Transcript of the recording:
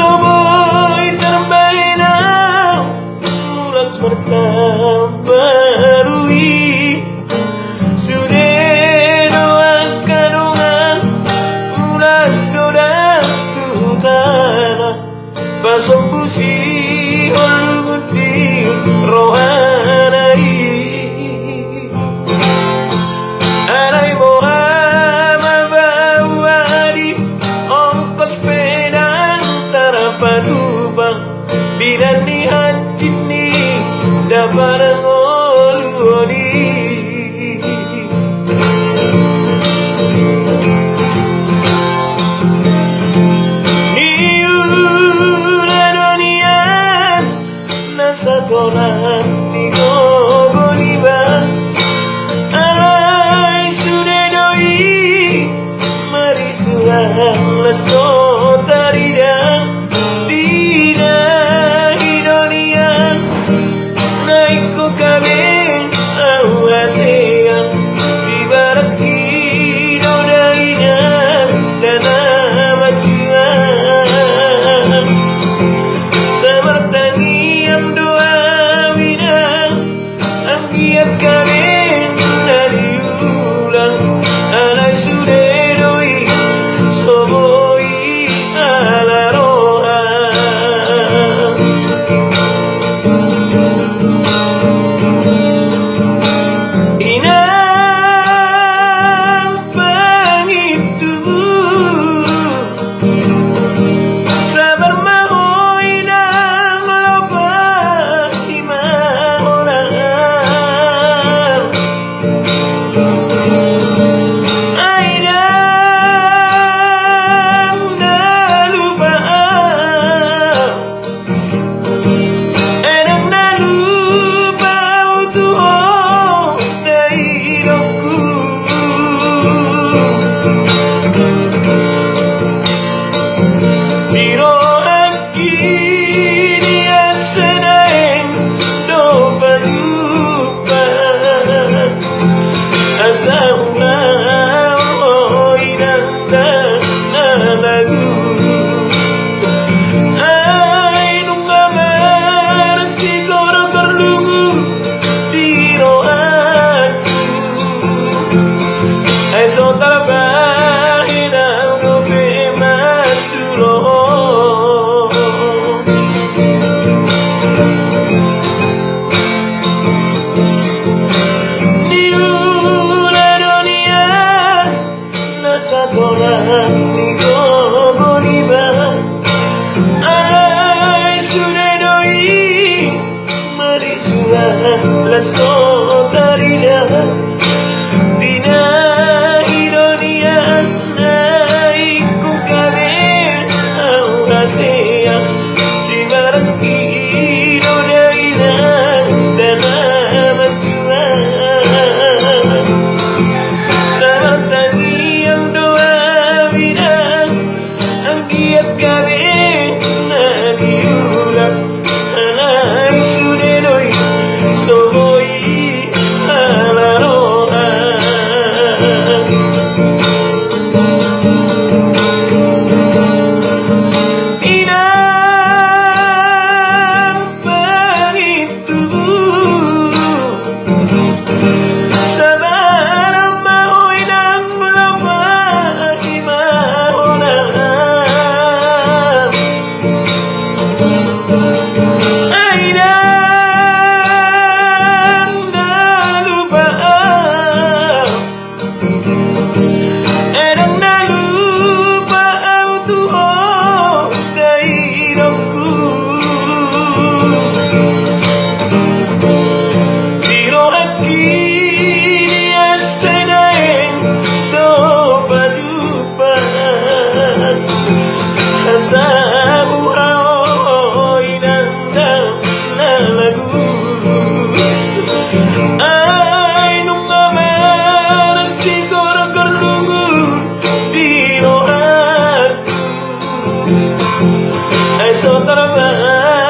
Soboy tarbahen mulat berkamparui sudah doakan dengan mulat doa tutana pasok busi oluguti rohanai alai Muhammad bawadi ongkos pedang tarapatubang bidan di hajit ni dapat ngoludi satoran di gogoliba alai sudah doi mari surang leso taridang tidak hidonian naik ko kabin awaseyang si baraki dodaian dan amajuan semertangi kiat kawin dari ulang alai sudah doi soboi ala roha inang pengitu sabar mau inang loba imaholang so tarbahen no be mandulu ni una dunia nasatoran ni gogoliba alai sudah doi mari surang leso taridang si baraki dodainan dan amajuan semertangi yang doa bidang angkiat kawin nadi ulang alai sudah doi soboi ala roha so tarbahen